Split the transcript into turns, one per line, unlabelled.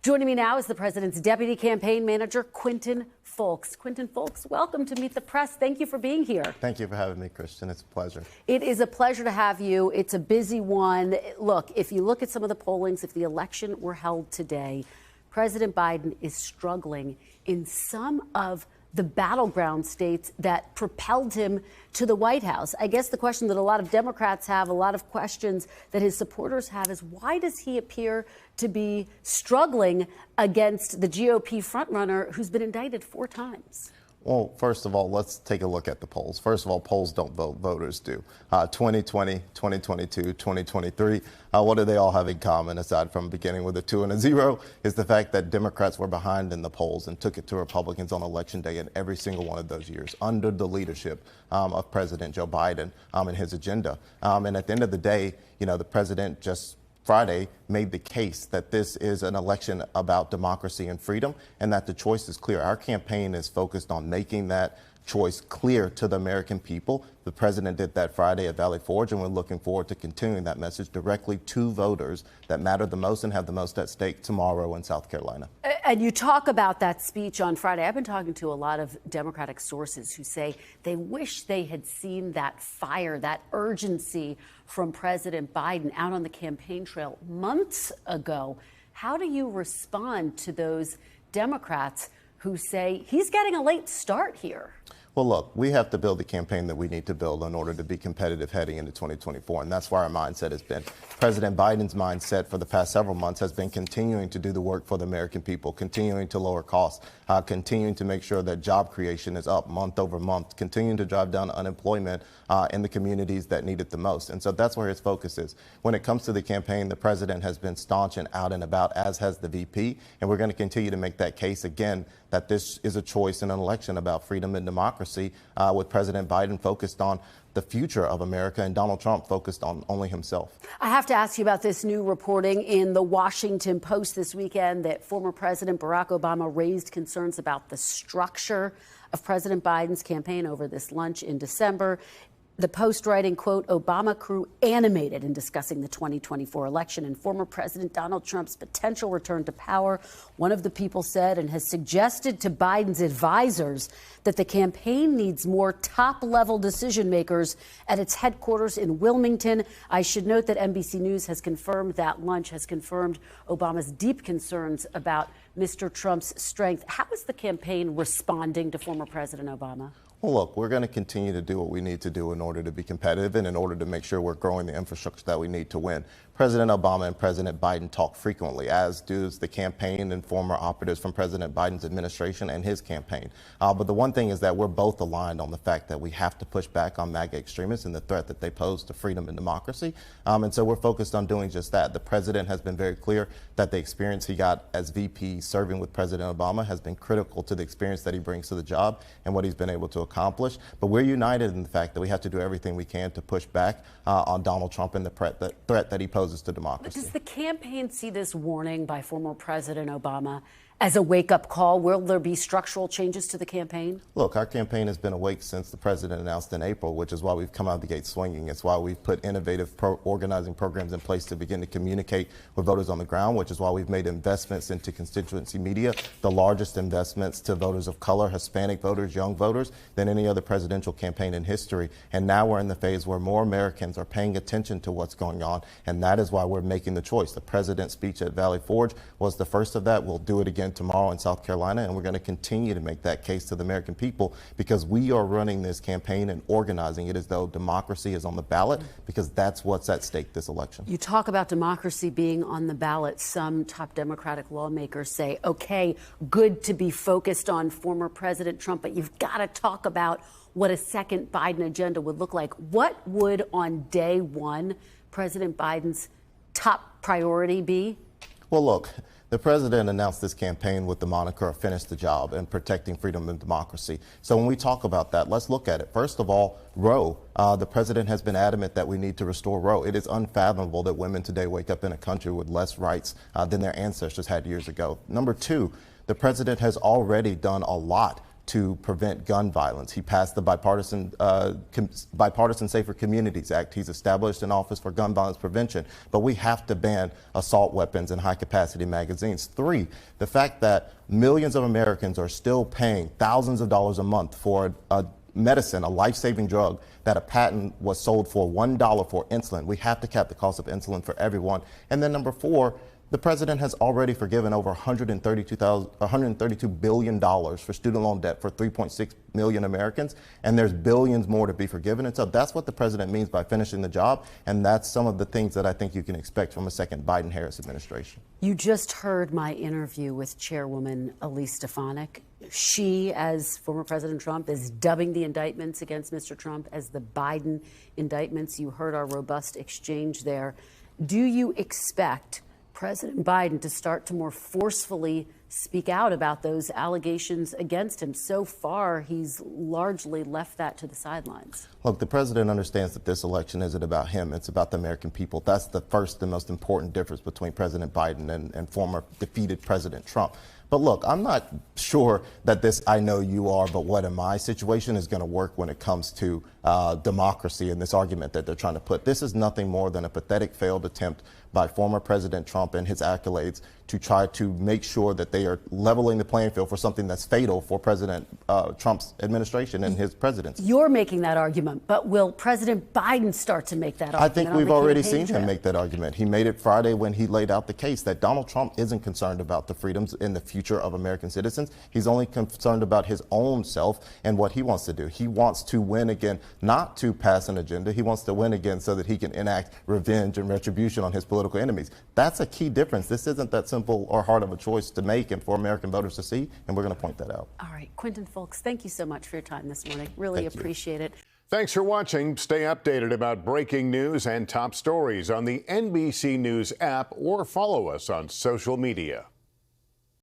Joining me now is the president's deputy campaign manager, Quentin Fulks. Quentin Fulks, welcome to Meet the Press. Thank you for being here.
Thank you for having me, Kristen. It's a pleasure.
It is a pleasure to have you. It's a busy one. Look, if you look at some of the pollings, if the election were held today, President Biden is struggling in some of the battleground states that propelled him to the White House. I guess the question that a lot of Democrats have, a lot of questions that his supporters have, is why does he appear to be struggling against the GOP frontrunner who's been indicted 4 times?
Well, first of all, let's take a look at the polls. First of all, polls don't vote, voters do. 2020, 2022, 2023, what do they all have in common, aside from beginning with a 2 and a 0, is the fact that Democrats were behind in the polls and took it to Republicans on Election Day in every single one of those years under the leadership of President Joe Biden and his agenda. And at the end of the day, you know, the president just Friday made the case that this is an election about democracy and freedom, and that the choice is clear. Our campaign is focused on making that choice clear to the American people. The president did that Friday at Valley Forge, and we're looking forward to continuing that message directly to voters that matter the most and have the most at stake tomorrow in South Carolina.
And you talk about that speech on Friday. I've been talking to a lot of Democratic sources who say they wish they had seen that fire, that urgency from President Biden out on the campaign trail months ago. How do you respond to those Democrats who say he's getting a late start here?
Well, look, we have to build the campaign that we need to build in order to be competitive heading into 2024. And that's why our mindset has been. President Biden's mindset for the past several months has been continuing to do the work for the American people, continuing to lower costs, continuing to make sure that job creation is up month over month, continuing to drive down unemployment in the communities that need it the most. And so that's where his focus is. When it comes to the campaign, the president has been staunch and out and about, as has the VP. And we're going to continue to make that case again, that this is a choice in an election about freedom and democracy, with President Biden focused on the future of America and Donald Trump focused on only himself.
I have to ask you about this new reporting in the Washington Post this weekend that former President Barack Obama raised concerns about the structure of President Biden's campaign over this lunch in December. The Post writing, quote, Obama crew animated in discussing the 2024 election and former President Donald Trump's potential return to power. One of the people said and has suggested to Biden's advisors that the campaign needs more top-level decision makers at its headquarters in Wilmington. I should note that NBC News has confirmed that lunch has confirmed Obama's deep concerns about Mr. Trump's strength. How is the campaign responding to former President Obama?
Well, look, we're going to continue to do what we need to do in order to be competitive and in order to make sure we're growing the infrastructure that we need to win. President Obama and President Biden talk frequently, as does the campaign and former operatives from President Biden's administration and his campaign. But the one thing is that we're both aligned on the fact that we have to push back on MAGA extremists and the threat that they pose to freedom and democracy. And so we're focused on doing just that. The president has been very clear that the experience he got as VP serving with President Obama has been critical to the experience that he brings to the job and what he's been able to accomplish. But we're united in the fact that we have to do everything we can to push back on Donald Trump and the threat that he poses to democracy.
But does the campaign see this warning by former President Obama as a wake-up call? Will there be structural changes to the campaign?
Look, our campaign has been awake since the president announced in April, which is why we've come out the gate swinging. It's why we've put innovative organizing programs in place to begin to communicate with voters on the ground, which is why we've made investments into constituency media, the largest investments to voters of color, Hispanic voters, young voters, than any other presidential campaign in history. And now we're in the phase where more Americans are paying attention to what's going on, and that is why we're making the choice. The president's speech at Valley Forge was the first of that. We'll do it again tomorrow in South Carolina, and we're going to continue to make that case to the American people, because we are running this campaign and organizing it as though democracy is on the ballot, because that's what's at stake this election.
You talk about democracy being on the ballot. Some top Democratic lawmakers say, okay, good to be focused on former President Trump, but you've got to talk about what a second Biden agenda would look like. What would on day one President Biden's top priority be?
Well, look, the president announced this campaign with the moniker of finish the job and protecting freedom and democracy. So when we talk about that, let's look at it. First of all, Roe. The president has been adamant that we need to restore Roe. It is unfathomable that women today wake up in a country with less rights than their ancestors had years ago. Number two, the president has already done a lot to prevent gun violence. He passed the Bipartisan Safer Communities Act. He's established an office for gun violence prevention. But we have to ban assault weapons and high-capacity magazines. 3, the fact that millions of Americans are still paying thousands of dollars a month for a medicine, a life-saving drug, that a patent was sold for $1 for insulin. We have to cap the cost of insulin for everyone. And then number 4, the president has already forgiven over $132 billion for student loan debt for 3.6 million Americans, and there's billions more to be forgiven. And so that's what the president means by finishing the job, and that's some of the things that I think you can expect from a second Biden-Harris administration.
You just heard my interview with Chairwoman Elise Stefanik. She, as former President Trump, is dubbing the indictments against Mr. Trump as the Biden indictments. You heard our robust exchange there. Do you expect President Biden to start to more forcefully speak out about those allegations against him? So far, he's largely left that to the sidelines.
Look, the president understands that this election isn't about him. It's about the American people. That's the first and most important difference between President Biden and former defeated President Trump. But look, I'm not sure that this "I know you are, but what am I" situation is going to work when it comes to democracy and this argument that they're trying to put. This is nothing more than a pathetic failed attempt by former President Trump and his accolades to try to make sure that they are leveling the playing field for something that's fatal for President Trump's administration and his presidency.
You're making that argument, but will President Biden start to make that argument?
I think we've already seen him make that argument. He made it Friday when he laid out the case that Donald Trump isn't concerned about the freedoms and the future of American citizens. He's only concerned about his own self and what he wants to do. He wants to win again, not to pass an agenda. He wants to win again so that he can enact revenge and retribution on his political enemies. That's a key difference. This isn't that simple or hard of a choice to make and for American voters to see, and we're going to point that out.
All right, Quentin, Fulks, thank you so much for your time this morning. Really appreciate it.
Thanks for watching. Stay updated about breaking news and top stories on the NBC News app or follow us on social media.